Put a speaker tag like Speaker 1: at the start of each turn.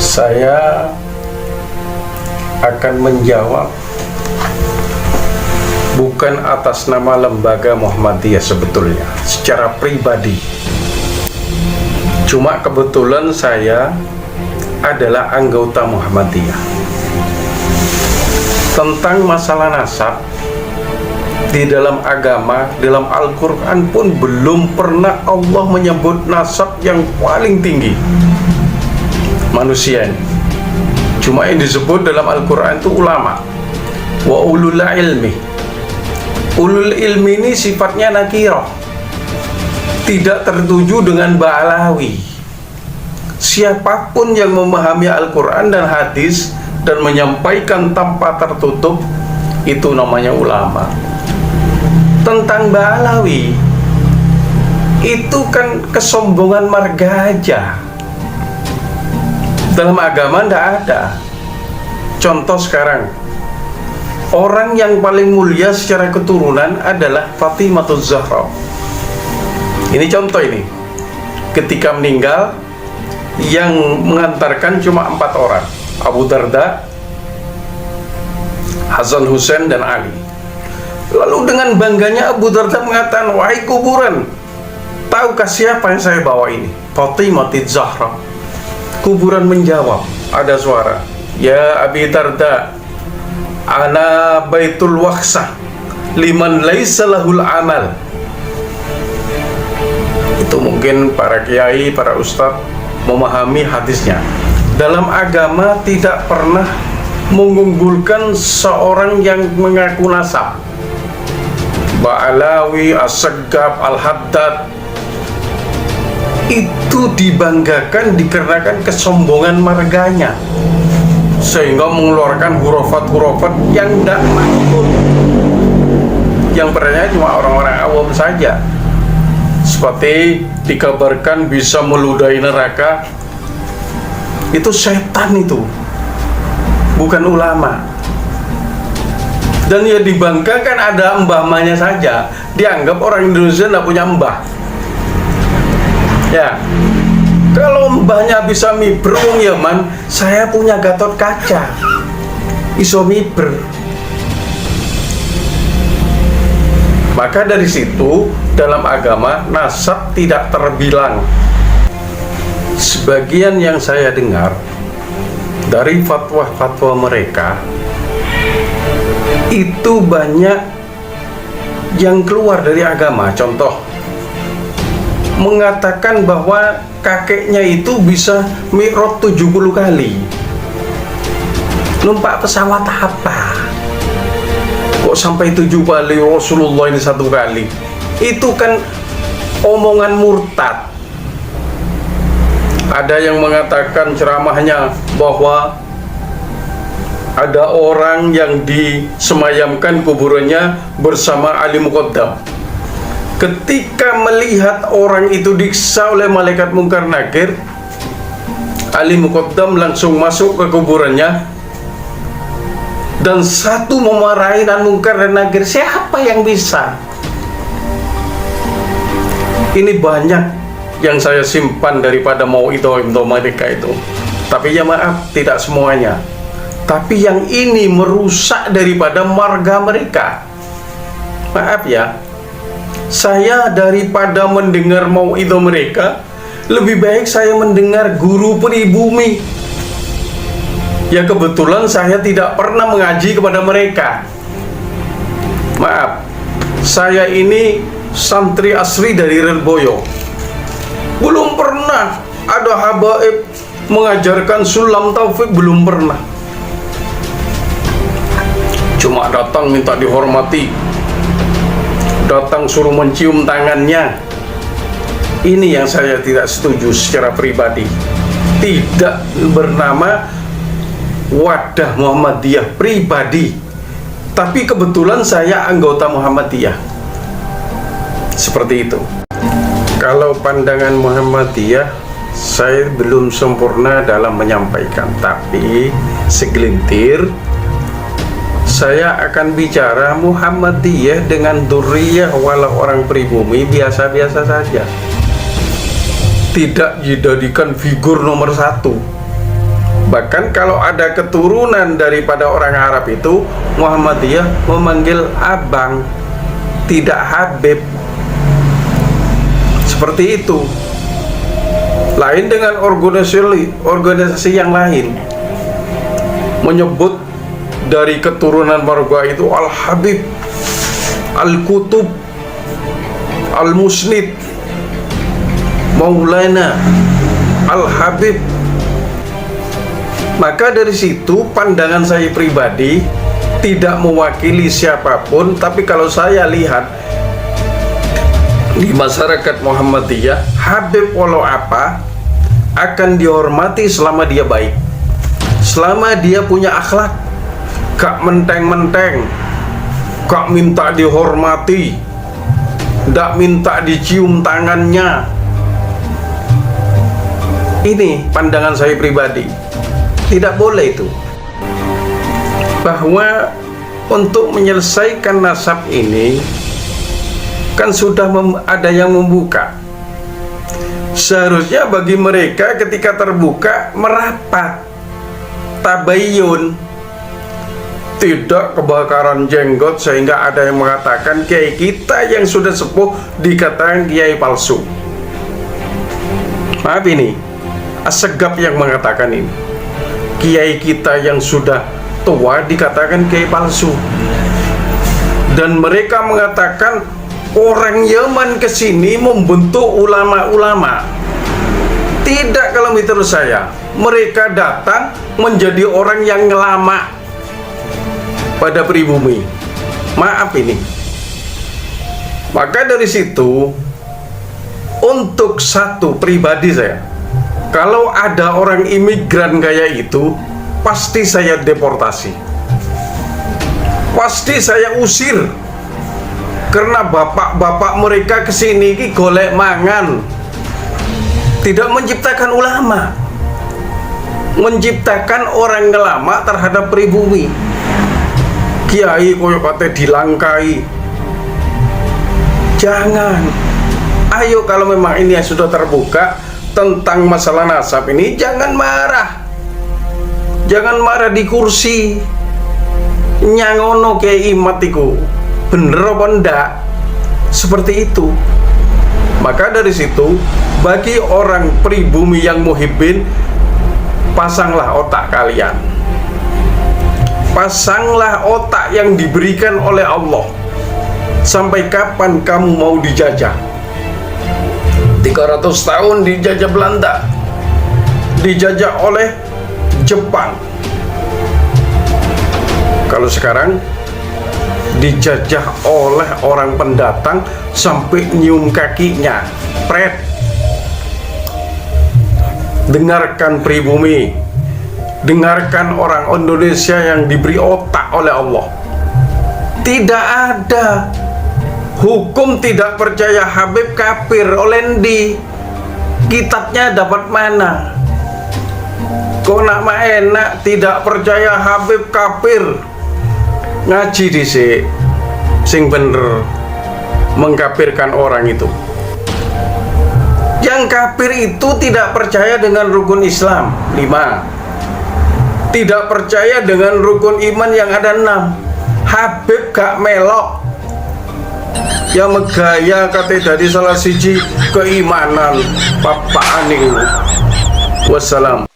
Speaker 1: Saya akan menjawab bukan atas nama lembaga Muhammadiyah sebetulnya, secara pribadi. Cuma kebetulan saya adalah anggota Muhammadiyah. Tentang masalah nasab di dalam agama, dalam Al-Quran pun belum pernah Allah menyebut nasab yang paling tinggi manusia ini. Cuma yang disebut dalam Al-Quran itu ulama wa ulul ilmi. Ulul ilmi ini sifatnya nakirah, tidak tertuju dengan ba'alawi. Siapapun yang memahami Al-Quran dan hadis dan menyampaikan tanpa tertutup, itu namanya ulama. Tentang ba'alawi, itu kan kesombongan marga aja. Dalam agama tidak ada. Contoh sekarang, orang yang paling mulia secara keturunan adalah Fatimahuz Zahra. Ini contoh ini. Ketika meninggal, yang mengantarkan cuma 4 orang. Abu Darda, Hasan Hussein, dan Ali. Lalu dengan bangganya Abu Darda mengatakan, wahai kuburan, tahukah siapa yang saya bawa ini? Fatimahuz Zahra. Kuburan menjawab, ada suara, ya Abi Darda, ana baitul waqsah liman laisa lahul amal. Itu mungkin para kiai, para ustadz memahami hadisnya. Dalam agama tidak pernah mengunggulkan seorang yang mengaku nasab. Ba'alawi, As-Saggab, Al-Haddad itu dibanggakan dikarenakan kesombongan marganya, sehingga mengeluarkan hurufat-hurufat yang tidak makhluk, yang percaya cuma orang-orang awam saja. Seperti dikabarkan bisa meludahi neraka, itu setan, itu bukan ulama. Dan ya dibanggakan ada mbahmanya saja, dianggap orang Indonesia tidak punya mbah. Ya, kalau mbahnya bisa miber wong Yaman, saya punya Gatot Kaca, iso miber. Maka dari situ dalam agama nasab tidak terbilang. Sebagian yang saya dengar dari fatwa-fatwa mereka itu banyak yang keluar dari agama. Contoh, mengatakan bahwa kakeknya itu bisa mi'raj 70 kali. Numpak pesawat apa? Kok sampai 7 kali Rasulullah ini 1 kali? Itu kan omongan murtad. Ada yang mengatakan ceramahnya bahwa ada orang yang disemayamkan kuburannya bersama Ali Muqaddam. Ketika melihat orang itu disiksa oleh malaikat Munkar Nakir, Ali Muqaddam langsung masuk ke kuburannya dan satu memarahi dan Munkar dan Nakir. Siapa yang bisa? Ini banyak yang saya simpan daripada mauidhah mereka itu. Tapi ya maaf, tidak semuanya. Tapi yang ini merusak daripada marga mereka. Maaf ya, saya daripada mendengar mauidhah mereka, lebih baik saya mendengar guru pribumi. Ya kebetulan saya tidak pernah mengaji kepada mereka. Maaf, saya ini santri asli dari Lirboyo. Belum pernah ada habaib mengajarkan sulam taufik, belum pernah. Cuma datang minta dihormati, datang suruh mencium tangannya. Ini yang saya tidak setuju secara pribadi. Tidak bernama wadah Muhammadiyah pribadi, tapi kebetulan saya anggota Muhammadiyah. Seperti itu. Kalau pandangan Muhammadiyah, saya belum sempurna dalam menyampaikan, tapi segelintir saya akan bicara Muhammadiyah dengan dzurriyyah walau orang pribumi biasa-biasa saja. Tidak dijadikan figur nomor 1. Bahkan kalau ada keturunan daripada orang Arab itu, Muhammadiyah memanggil abang, tidak Habib. Seperti itu. Lain dengan organisasi yang lain, menyebut dari keturunan marga itu Al-Habib, Al-Kutub, Al-Musnid, Maulana, Al-Habib. Maka dari situ pandangan saya pribadi tidak mewakili siapapun, tapi kalau saya lihat di masyarakat Muhammadiyah, Habib walau apa akan dihormati selama dia baik, selama dia punya akhlak, gak menteng-menteng, gak minta dihormati, gak minta dicium tangannya. Ini pandangan saya pribadi, tidak boleh itu. Bahwa untuk menyelesaikan nasab ini kan sudah ada yang membuka. Seharusnya bagi mereka ketika terbuka merapat, tabayun, tidak kebakaran jenggot sehingga ada yang mengatakan kiai kita yang sudah sepuh dikatakan kiai palsu. Maaf, ini Assegaf yang mengatakan ini, kiai kita yang sudah tua dikatakan kiai palsu. Dan mereka mengatakan orang Yaman kesini membentuk ulama-ulama. Tidak, kalau menurut saya mereka datang menjadi orang yang ngelama pada pribumi. Maaf ini. Maka dari situ, untuk satu pribadi saya, kalau ada orang imigran kayak itu, pasti saya deportasi, pasti saya usir. Karena bapak-bapak mereka kesini ki golek mangan, tidak menciptakan ulama, menciptakan orang ngelama terhadap pribumi. Kiai koyo kate dilangkai. Jangan. Ayo, kalau memang ini yang sudah terbuka tentang masalah nasab ini, jangan marah. Jangan marah di kursi. Nyangono kiai imatiku. Bener apa enggak? Seperti itu. Maka dari situ, bagi orang pribumi yang muhibbin, pasanglah otak kalian, pasanglah otak yang diberikan oleh Allah. Sampai kapan kamu mau dijajah? 300 tahun dijajah Belanda, dijajah oleh Jepang. Kalau sekarang dijajah oleh orang pendatang sampai nyium kakinya, pret. Dengarkan pribumi, dengarkan orang Indonesia yang diberi otak oleh Allah. Tidak ada hukum tidak percaya Habib kafir oleh ndi. Kitabnya dapat mana? Kok nak enak tidak percaya Habib kafir? Ngaji dhisik sing bener mengkafirkan orang itu. Yang kafir itu tidak percaya dengan rukun Islam 5, tidak percaya dengan rukun iman yang ada 6. Habib gak melok, yang megaya kate dari salah siji keimanan Bapak Aning. Wassalam.